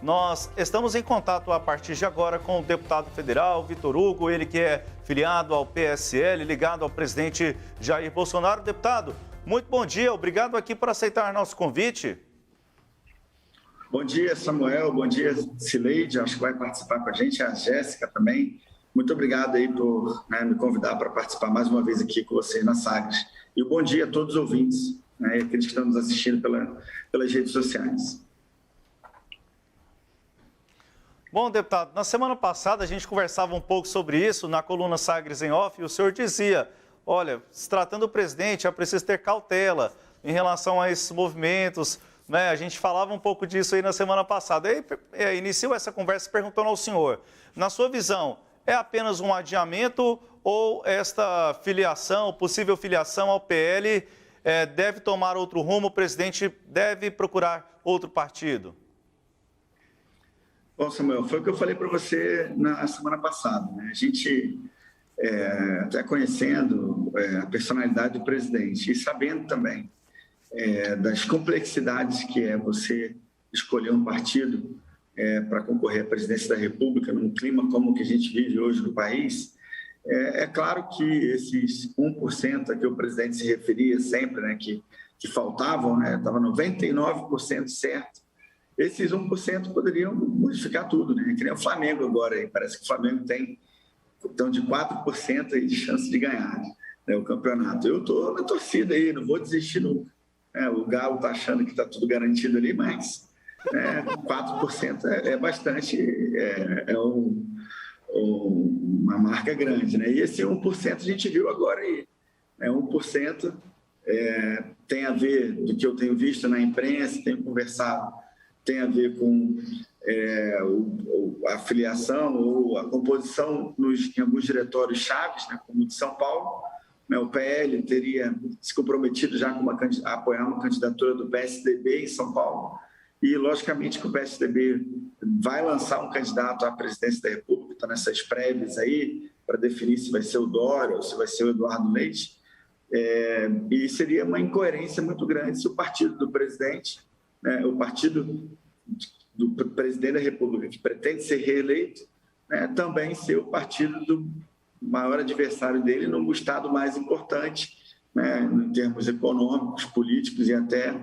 Nós estamos em contato a partir de agora com o deputado federal Vitor Hugo, ele que é filiado ao PSL, ligado ao presidente Jair Bolsonaro. Deputado, muito bom dia, obrigado aqui por aceitar nosso convite. Bom dia, Samuel, bom dia, Cileide, acho que vai participar com a gente, a Jéssica também. Muito obrigado aí por me convidar para participar mais uma vez aqui com vocês na Sagres. E bom dia a todos os ouvintes, e aqueles que estão nos assistindo pelas redes sociais. Bom, deputado, na semana passada a gente conversava um pouco sobre isso na coluna Sagres em Off e o senhor dizia, olha, se tratando do presidente, é preciso ter cautela em relação a esses movimentos, né? A gente falava um pouco disso aí na semana passada. Aí iniciou essa conversa perguntando ao senhor, na sua visão, é apenas um adiamento ou esta filiação, possível filiação ao PL, deve tomar outro rumo, o presidente deve procurar outro partido? Bom, Samuel, foi o que eu falei para você na semana passada, né? A gente, até conhecendo a personalidade do presidente e sabendo também das complexidades que é você escolher um partido para concorrer à presidência da República num clima como o que a gente vive hoje no país, é claro que esses 1% a que o presidente se referia sempre, né, que faltavam, estava 99% certo, esses 1% poderiam modificar tudo, né? Que nem o Flamengo agora, aí. Parece que o Flamengo tem então, de 4% aí de chance de ganhar, né, o campeonato. Eu estou na torcida aí, não vou desistir nunca. O Galo está achando que está tudo garantido ali, mas 4% é bastante, uma marca grande, né? E esse 1% a gente viu agora aí. 1% tem a ver do que eu tenho visto na imprensa, tenho conversado, tem a ver com a filiação ou a composição em alguns diretórios chaves, né, como o de São Paulo. O PL teria se comprometido já a apoiar uma candidatura do PSDB em São Paulo e, logicamente, que o PSDB vai lançar um candidato à presidência da República, está nessas prévias aí, para definir se vai ser o Dória ou se vai ser o Eduardo Leite. E seria uma incoerência muito grande se o partido do presidente, o partido do presidente da República, que pretende ser reeleito, também ser o partido do maior adversário dele no estado mais importante, em termos econômicos, políticos e até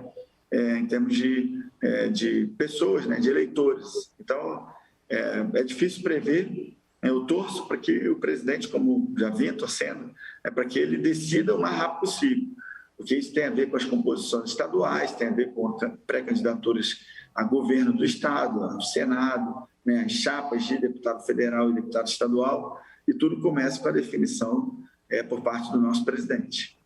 em termos de pessoas, de eleitores. Então, é difícil prever. Eu torço para que o presidente, como já vinha torcendo, para que ele decida o mais rápido possível, porque isso tem a ver com as composições estaduais, tem a ver com pré-candidaturas a governo do Estado, ao Senado, as chapas de deputado federal e deputado estadual, e tudo começa com a definição por parte do nosso presidente.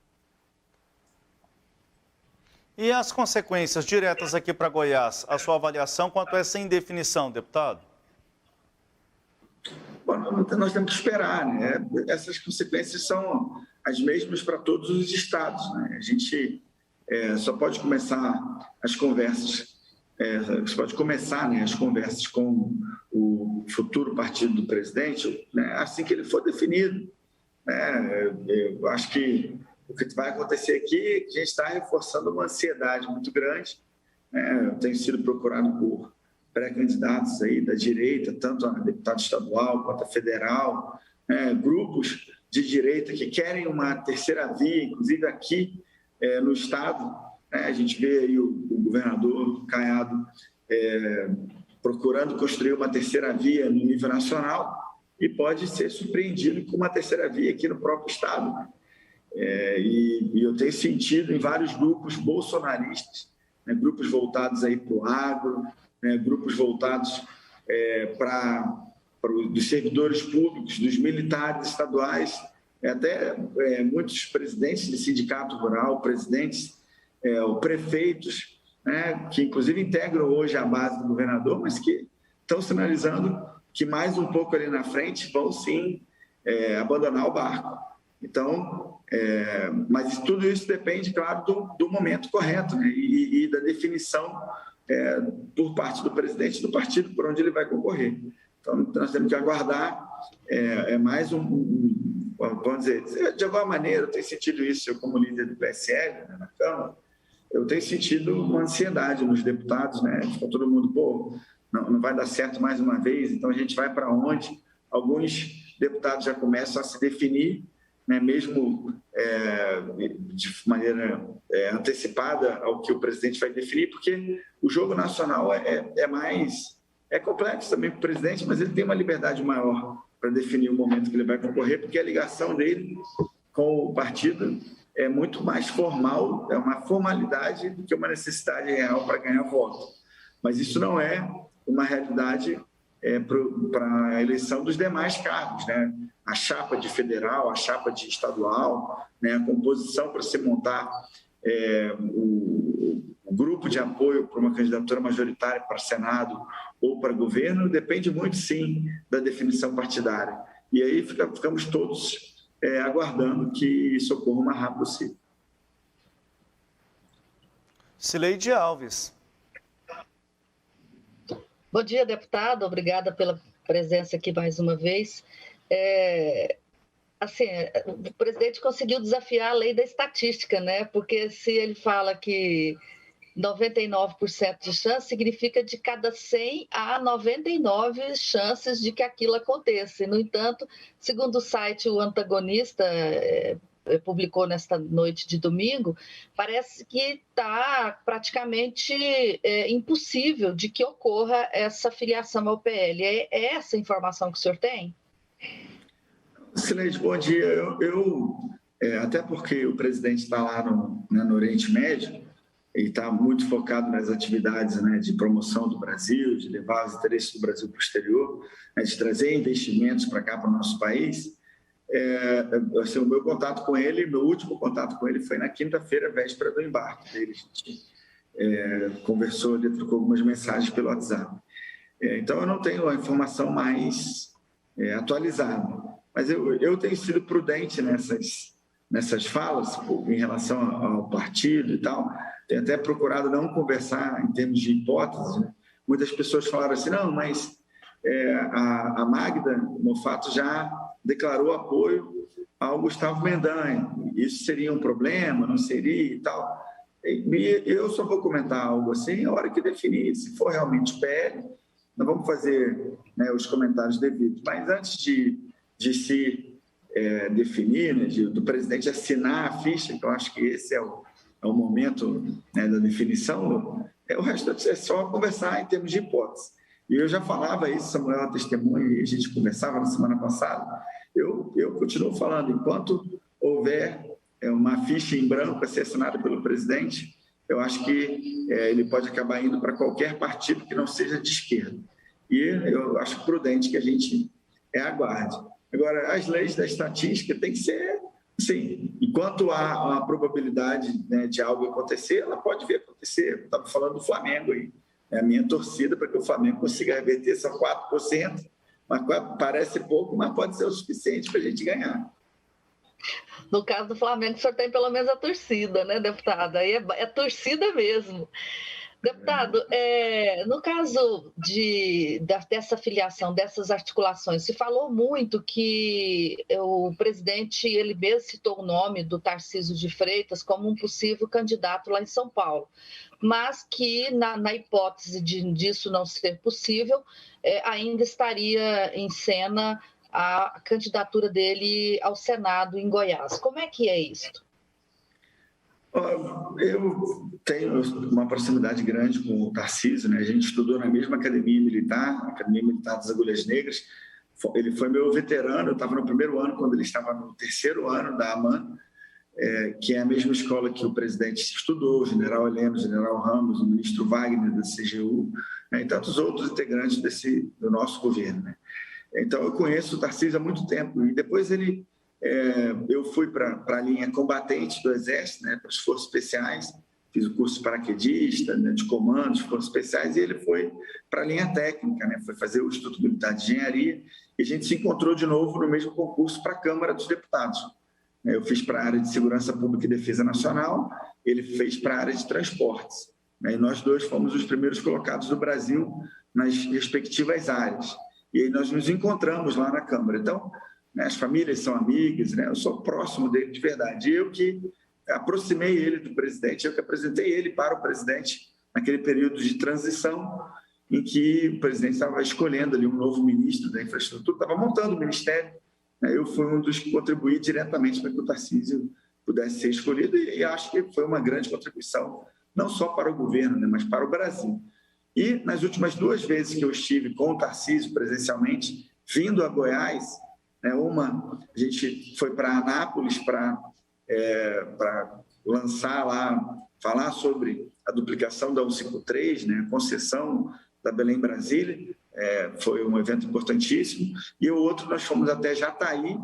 E as consequências diretas aqui para Goiás, a sua avaliação quanto a essa indefinição, deputado? Bom, nós temos que esperar, né? Essas consequências são as mesmas para todos os estados, né? A gente só pode começar as conversas, as conversas com o futuro partido do presidente, assim que ele for definido. Eu acho que o que vai acontecer aqui é que a gente está reforçando uma ansiedade muito grande. Eu tenho sido procurado por pré-candidatos aí da direita, tanto a deputado estadual quanto a federal, grupos de direita que querem uma terceira via, inclusive aqui no estado. A gente vê aí o governador Caiado procurando construir uma terceira via no nível nacional e pode ser surpreendido com uma terceira via aqui no próprio estado. E eu tenho sentido em vários grupos bolsonaristas, grupos voltados aí para o agro, grupos voltados para os servidores públicos, dos militares estaduais, até muitos presidentes de sindicato rural, presidentes, prefeitos, que inclusive integram hoje a base do governador, mas que estão sinalizando que mais um pouco ali na frente vão sim abandonar o barco. Então, mas tudo isso depende, claro, do momento correto, né? E da definição por parte do presidente do partido por onde ele vai concorrer. Então, nós temos que aguardar mais vamos dizer, de alguma maneira, eu tenho sentido isso, eu como líder do PSL, na Câmara, eu tenho sentido uma ansiedade nos deputados, né? Fica todo mundo, não vai dar certo mais uma vez, então a gente vai para onde? Alguns deputados já começam a se definir, né, mesmo de maneira antecipada ao que o presidente vai definir, porque o jogo nacional é complexo também para o presidente, mas ele tem uma liberdade maior para definir o momento que ele vai concorrer, porque a ligação dele com o partido é muito mais formal, é uma formalidade do que uma necessidade real para ganhar voto. Mas isso não é uma realidade para a eleição dos demais cargos, né? A chapa de federal, a chapa de estadual, né? A composição para se montar o grupo de apoio para uma candidatura majoritária para Senado ou para governo depende muito, sim, da definição partidária. E aí ficamos todos aguardando que isso ocorra o mais rápido possível. Cileide Alves. Bom dia, deputado. Obrigada pela presença aqui mais uma vez. O presidente conseguiu desafiar a lei da estatística, né? Porque se ele fala que 99% de chance, significa de cada 100 há 99 chances de que aquilo aconteça. E, no entanto, segundo o site O Antagonista, publicou nesta noite de domingo, parece que está praticamente impossível de que ocorra essa filiação ao PL. É essa a informação que o senhor tem? Cileide, bom dia. Até porque o presidente está lá no Oriente Médio, ele está muito focado nas atividades, né, de promoção do Brasil, de levar os interesses do Brasil para o exterior, né, de trazer investimentos para cá, para o nosso país. O meu contato com ele, meu último contato com ele foi na quinta-feira, véspera do embarque dele. A gente conversou, ele trocou algumas mensagens pelo WhatsApp. Então, eu não tenho a informação mais atualizada, mas eu tenho sido prudente nessas falas em relação ao partido e tal. Tenho até procurado não conversar em termos de hipóteses, né? Muitas pessoas falaram assim, não, mas a Magda Mofato já declarou apoio ao Gustavo Mendanha. Isso seria um problema, não seria e tal. E eu só vou comentar algo assim a hora que definir. Se for realmente PL, nós vamos fazer, né, os comentários devidos. Mas antes de se definir, né, do presidente assinar a ficha, que eu acho que esse é o momento, né, da definição, o resto é só conversar em termos de hipótese. E eu já falava isso, Samuel é testemunha, e a gente conversava na semana passada. Eu continuo falando, enquanto houver uma ficha em branco a ser assinada pelo presidente, eu acho que ele pode acabar indo para qualquer partido que não seja de esquerda. E eu acho prudente que a gente aguarde. Agora, as leis da estatística têm que ser, sim, enquanto há uma probabilidade, né, de algo acontecer, ela pode vir acontecer. Eu estava falando do Flamengo aí. É a minha torcida para que o Flamengo consiga reverter, são 4%, mas parece pouco, mas pode ser o suficiente para a gente ganhar. No caso do Flamengo, o senhor tem pelo menos a torcida, né, deputado? Aí é torcida mesmo. Deputado, no caso dessa filiação, dessas articulações, se falou muito que o presidente, ele mesmo citou o nome do Tarcísio de Freitas como um possível candidato lá em São Paulo, mas que na hipótese disso não ser possível, ainda estaria em cena a candidatura dele ao Senado em Goiás. Como é que é isso? Eu tenho uma proximidade grande com o Tarcísio, né? A gente estudou na mesma Academia Militar, a Academia Militar das Agulhas Negras. Ele foi meu veterano, eu estava no primeiro ano, quando ele estava no terceiro ano da AMAN, que é a mesma escola que o presidente estudou, o general Heleno, o general Ramos, o ministro Wagner da CGU, né? E tantos outros integrantes do nosso governo, né? Então, eu conheço o Tarcísio há muito tempo, e depois eu fui para a linha combatente do Exército, né, para as Forças Especiais, fiz o curso de paraquedista, né, de comando, de Forças Especiais, e ele foi para a linha técnica, né, foi fazer o Instituto Militar de Engenharia, e a gente se encontrou de novo no mesmo concurso para a Câmara dos Deputados. Eu fiz para a área de Segurança Pública e Defesa Nacional, ele fez para a área de Transportes, né, e nós dois fomos os primeiros colocados do Brasil nas respectivas áreas. E aí nós nos encontramos lá na Câmara. Então, né, as famílias são amigas, né, eu sou próximo dele de verdade. Eu que aproximei ele do presidente, eu que apresentei ele para o presidente naquele período de transição. em que o presidente estava escolhendo ali um novo ministro da infraestrutura, estava montando o ministério. Eu fui um dos que contribuí diretamente para que o Tarcísio pudesse ser escolhido e acho que foi uma grande contribuição, não só para o governo, né, mas para o Brasil. E nas últimas 2 vezes que eu estive com o Tarcísio presencialmente, vindo a Goiás, né, a gente foi para Anápolis para lançar lá, falar sobre a duplicação da 153, né, a concessão da Belém-Brasília, foi um evento importantíssimo. E o outro, nós fomos até Jataí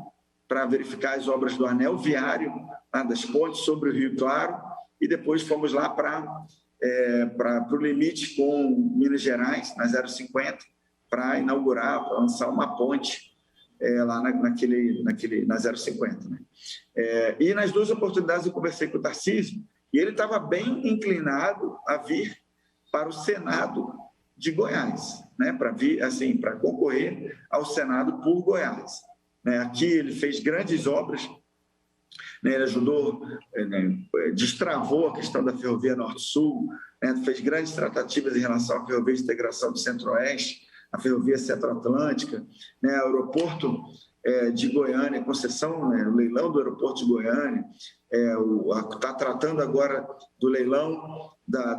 para verificar as obras do anel viário, lá das pontes sobre o Rio Claro, e depois fomos lá para o limite com Minas Gerais, na 050, para inaugurar, para lançar uma ponte lá na 050. Né? E nas 2 oportunidades eu conversei com o Tarcísio, e ele estava bem inclinado a vir para o Senado de Goiás, né? Para vir, assim, para concorrer ao Senado por Goiás. Né? Aqui ele fez grandes obras, né? Ele ajudou, destravou a questão da Ferrovia Norte-Sul, né? Fez grandes tratativas em relação à Ferrovia de Integração do Centro-Oeste, a Ferrovia Centro-Atlântica, né? O aeroporto de Goiânia, concessão, né? O leilão do aeroporto de Goiânia, está tratando agora do leilão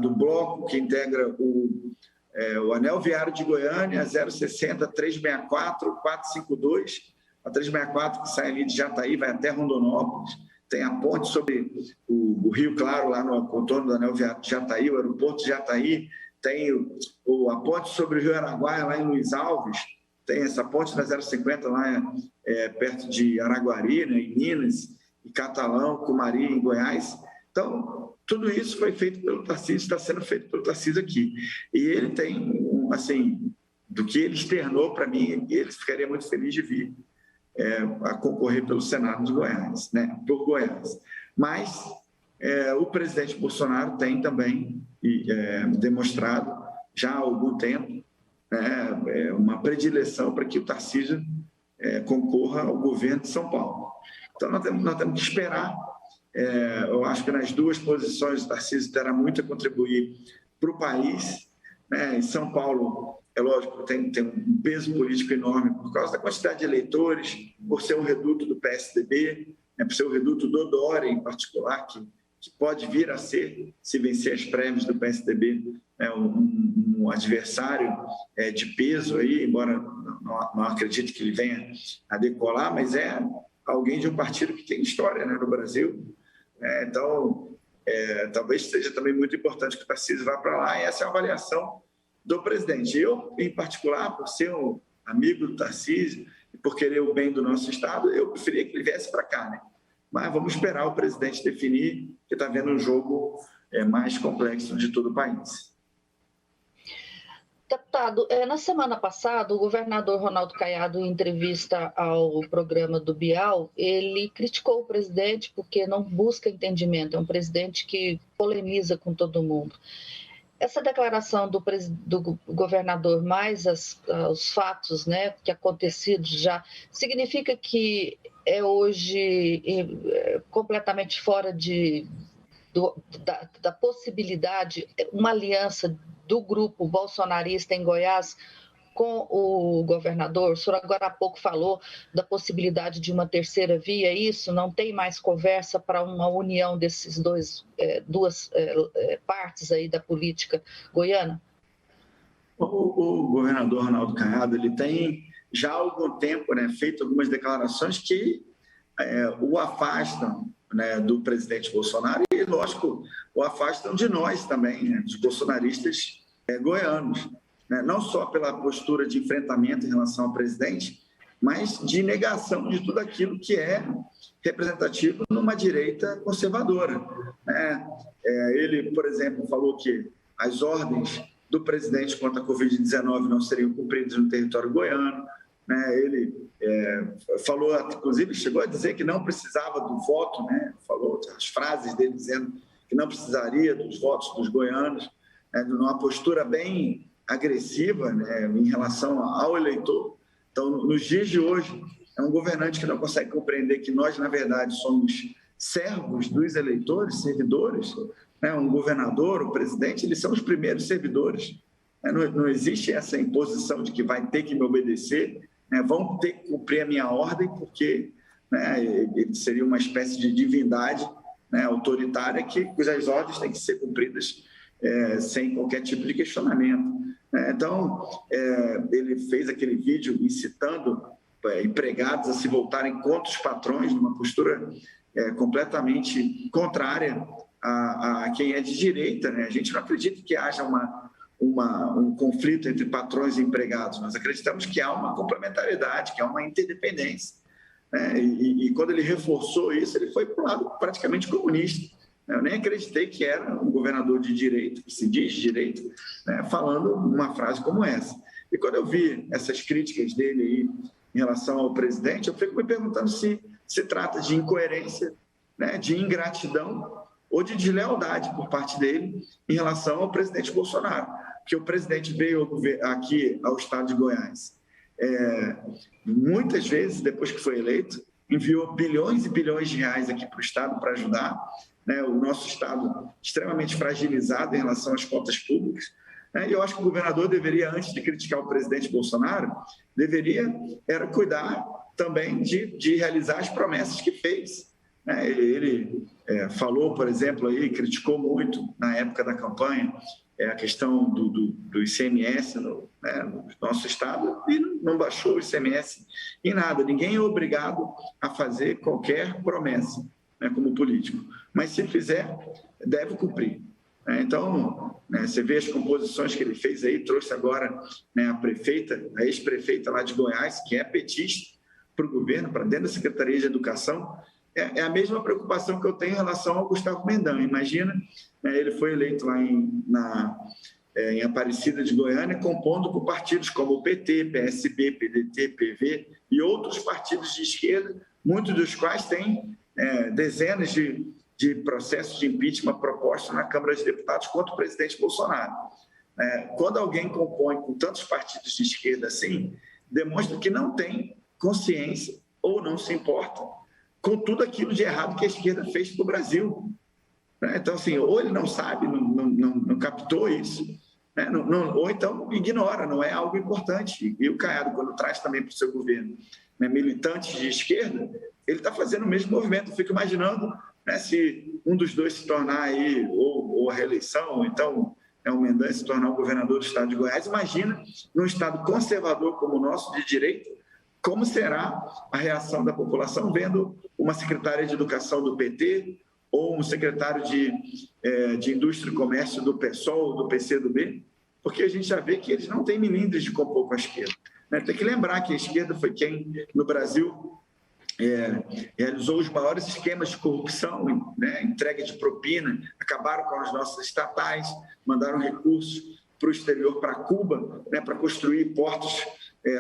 do bloco que integra o Anel Viário de Goiânia, 060, 364, 452, a 364 que sai ali de Jataí, vai até Rondonópolis, tem a ponte sobre o Rio Claro, lá no contorno do Anel Viário de Jataí, o aeroporto de Jataí, tem a ponte sobre o Rio Araguaia, lá em Luiz Alves, tem essa ponte da 050 lá perto de Araguari, né, em Minas, e Catalão, Cumari, em Goiás. Então, tudo isso foi feito pelo Tarcísio, está sendo feito pelo Tarcísio aqui. E ele tem, assim, do que ele externou para mim, ele ficaria muito feliz de vir a concorrer pelo Senado de Goiás, né, por Goiás. Mas o presidente Bolsonaro tem também demonstrado já há algum tempo uma predileção para que o Tarcísio concorra ao governo de São Paulo. Então, nós temos que esperar. Eu acho que nas 2 posições o Tarcísio terá muito a contribuir para o país. Né? Em São Paulo, é lógico, tem um peso político enorme por causa da quantidade de eleitores, por ser um reduto do PSDB, por ser o reduto do Dória, em particular, que pode vir a ser, se vencer as prévias do PSDB, um adversário de peso, aí, embora não acredite que ele venha a decolar, mas alguém de um partido que tem história, né, no Brasil. Então, talvez seja também muito importante que o Tarcísio vá para lá, e essa é a avaliação do presidente. Eu, em particular, por ser um amigo do Tarcísio e por querer o bem do nosso Estado, eu preferia que ele viesse para cá, né? Mas vamos esperar o presidente definir, que está vendo um jogo mais complexo de todo o país. Deputado, na semana passada, o governador Ronaldo Caiado, em entrevista ao programa do Bial, ele criticou o presidente porque não busca entendimento, é um presidente que polemiza com todo mundo. Essa declaração do governador, mais os fatos, né, que acontecidos já, significa que é hoje completamente fora da possibilidade, uma aliança do grupo bolsonarista em Goiás com o governador? O senhor agora há pouco falou da possibilidade de uma terceira via, isso? Não tem mais conversa para uma união desses duas partes aí da política goiana? O governador Ronaldo Caiado, ele tem já há algum tempo, né, feito algumas declarações que o afastam, né, do presidente Bolsonaro e, lógico, o afastam de nós também, né, dos bolsonaristas goianos, né, não só pela postura de enfrentamento em relação ao presidente, mas de negação de tudo aquilo que é representativo numa direita conservadora. Né? Ele, por exemplo, falou que as ordens do presidente contra a Covid-19 não seriam cumpridas no território goiano. Né? Ele falou, inclusive, chegou a dizer que não precisava do voto, né? Falou as frases dele dizendo que não precisaria dos votos dos goianos, né? Numa postura bem agressiva, né, em relação ao eleitor. Então, nos dias de hoje, é um governante que não consegue compreender que nós, na verdade, somos servos dos eleitores, servidores. Né? Um governador, o presidente, eles são os primeiros servidores Não existe essa imposição de que vai ter que me obedecer, né? Vão ter que cumprir a minha ordem, porque, né, ele seria uma espécie de divindade, né, autoritária, cujas ordens têm que ser cumpridas sem qualquer tipo de questionamento. Então, ele fez aquele vídeo incitando empregados a se voltarem contra os patrões, numa postura completamente contrária a quem é de direita, né? A gente não acredita que haja um conflito entre patrões e empregados. Nós acreditamos que há uma complementariedade, que há uma interdependência, né? E quando ele reforçou isso, ele foi para o lado praticamente comunista. Eu nem acreditei que era um governador de direita, que se diz de direita, né, falando uma frase como essa. E quando eu vi essas críticas dele aí em relação ao presidente, eu fico me perguntando se se trata de incoerência, né, de ingratidão ou de deslealdade por parte dele em relação ao presidente Bolsonaro. Porque o presidente veio aqui ao estado de Goiás, muitas vezes, depois que foi eleito, enviou bilhões e bilhões de reais aqui para o estado para ajudar, né, o nosso estado extremamente fragilizado em relação às contas públicas. E eu acho que o governador deveria, antes de criticar o presidente Bolsonaro, era cuidar também de realizar as promessas que fez. Ele falou, por exemplo, aí, criticou muito na época da campanha a questão do ICMS no nosso estado, e não baixou o ICMS em nada. Ninguém é obrigado a fazer qualquer promessa, né, como político, mas se fizer, deve cumprir. Então, você vê as composições que ele fez aí, trouxe agora, né, a ex-prefeita lá de Goiás, que é petista, para o governo, para dentro da Secretaria de Educação. É a mesma preocupação que eu tenho em relação ao Gustavo Mendan. Imagina, ele foi eleito lá em Aparecida de Goiânia, compondo por partidos como o PT, PSB, PDT, PV e outros partidos de esquerda, muitos dos quais têm dezenas de processos de impeachment propostos na Câmara de Deputados contra o presidente Bolsonaro. Quando alguém compõe com tantos partidos de esquerda assim, demonstra que não tem consciência ou não se importa com tudo aquilo de errado que a esquerda fez para o Brasil. Então, assim, ou ele não sabe, não captou isso, né? Ou então ignora, não é algo importante. E o Caiado, quando traz também para o seu governo, né, militantes de esquerda, ele está fazendo o mesmo movimento. Eu fico imaginando, né, se um dos dois se tornar aí, ou a reeleição, ou então o Mendan se tornar o governador do estado de Goiás, imagina, num estado conservador como o nosso, de direita, como será a reação da população vendo uma secretária de Educação do PT ou um secretário de Indústria e Comércio do PSOL, do PCdoB, porque a gente já vê que eles não têm milindres de compor com a esquerda. Tem que lembrar que a esquerda foi quem, no Brasil, realizou os maiores esquemas de corrupção, né, entrega de propina, acabaram com as nossas estatais, mandaram recursos para o exterior, para Cuba, né, para construir portos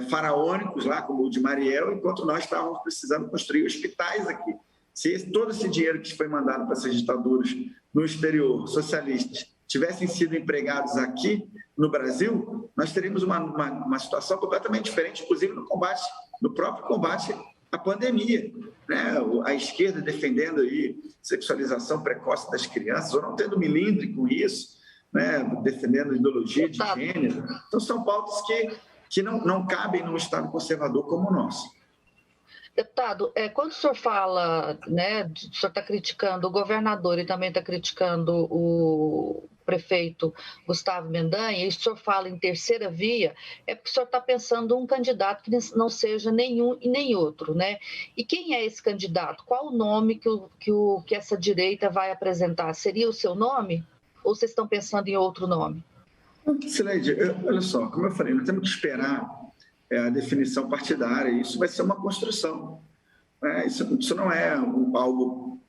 faraônicos lá, como o de Mariel, enquanto nós estávamos precisando construir hospitais aqui. Se todo esse dinheiro que foi mandado para essas ditaduras no exterior, socialistas, tivessem sido empregados aqui no Brasil, nós teríamos uma situação completamente diferente, inclusive no próprio combate à pandemia, né? A esquerda defendendo aí sexualização precoce das crianças, ou não tendo milindre com isso, né? Defendendo ideologia de gênero. Então, são pautas que não cabem num Estado conservador como o nosso. Deputado, quando o senhor fala, né, o senhor está criticando o governador e também está criticando o prefeito Gustavo Mendan, e o senhor fala em terceira via, é porque o senhor está pensando um candidato que não seja nenhum e nem outro, né? E quem é esse candidato? Qual o nome que essa direita vai apresentar? Seria o seu nome? Ou vocês estão pensando em outro nome? Sileide, olha só, como eu falei, nós temos que esperar a definição partidária, isso vai ser uma construção. Isso não é algo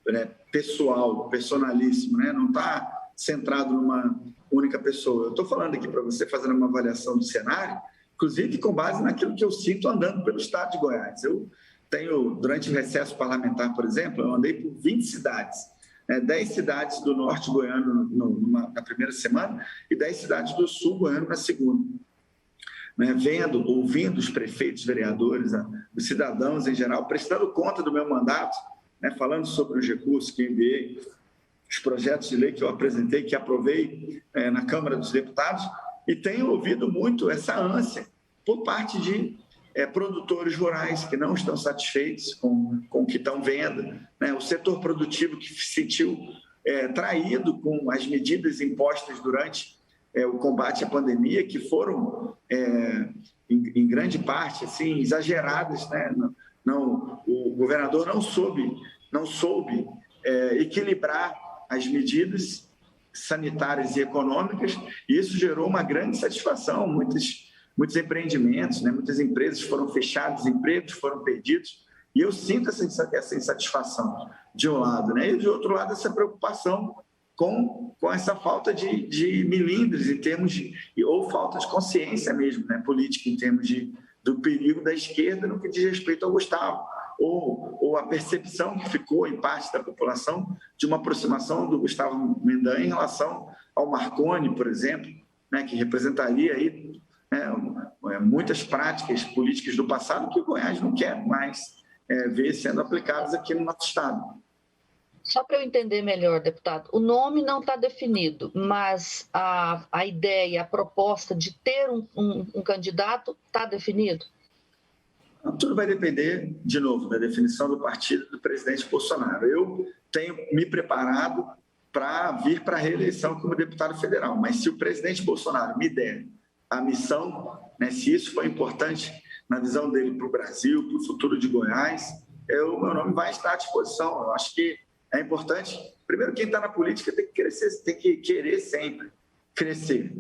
pessoal, personalíssimo, né? Não está centrado numa única pessoa. Eu estou falando aqui para você, fazendo uma avaliação do cenário, inclusive com base naquilo que eu sinto andando pelo estado de Goiás. Eu tenho, durante o recesso parlamentar, por exemplo, eu andei por 20 cidades, 10 cidades do norte goiano na primeira semana e 10 cidades do sul goiano na segunda. Ouvindo os prefeitos, vereadores, os cidadãos em geral, prestando conta do meu mandato, falando sobre os recursos que enviei, os projetos de lei que eu apresentei, que aprovei na Câmara dos Deputados, E tenho ouvido muito essa ânsia por parte de produtores rurais que não estão satisfeitos com o que estão vendo, né? O setor produtivo que se sentiu traído com as medidas impostas durante o combate à pandemia, que foram, em grande parte, assim, exageradas, né? O governador não soube equilibrar as medidas sanitárias e econômicas, e isso gerou uma grande satisfação. Muitos empreendimentos, né? Muitas empresas foram fechadas, empregos foram perdidos, e eu sinto essa insatisfação de um lado, né? E de outro lado, essa preocupação com essa falta de milindres em termos ou falta de consciência mesmo, né? Política, em termos do perigo da esquerda no que diz respeito ao Gustavo, ou a percepção que ficou em parte da população de uma aproximação do Gustavo Mendanha em relação ao Marconi, por exemplo, né? Que representaria aí muitas práticas políticas do passado que o Goiás não quer mais ver sendo aplicadas aqui no nosso estado. Só para eu entender melhor, deputado, o nome não está definido, mas a ideia, a proposta de ter um candidato está definido? Tudo vai depender, de novo, da definição do partido do presidente Bolsonaro. Eu tenho me preparado para vir para a reeleição como deputado federal, mas se o presidente Bolsonaro me der a missão, né, se isso for importante na visão dele para o Brasil, para o futuro de Goiás, meu nome vai estar à disposição. Eu acho que é importante. Primeiro, quem está na política tem que crescer, tem que querer sempre crescer,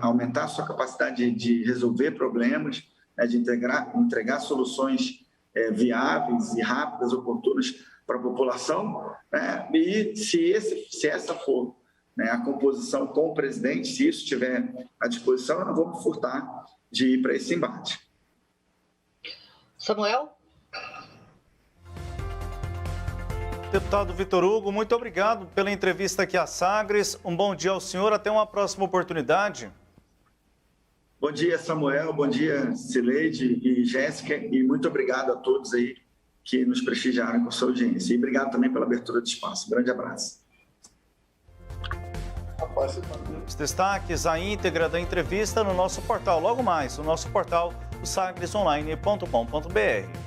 aumentar a sua capacidade de resolver problemas, de entregar soluções viáveis e rápidas, oportunas para a população, né? E se essa for, né, a composição com o presidente, se isso estiver à disposição, eu não vou me furtar de ir para esse embate. Samuel? Deputado Vitor Hugo, muito obrigado pela entrevista aqui à Sagres. Um bom dia ao senhor, até uma próxima oportunidade. Bom dia, Samuel, bom dia, Cileide e Jéssica, e muito obrigado a todos aí que nos prestigiaram com a sua audiência. E obrigado também pela abertura do espaço. Um grande abraço. Os destaques, a íntegra da entrevista no nosso portal, logo mais, no nosso portal, sagresonline.com.br.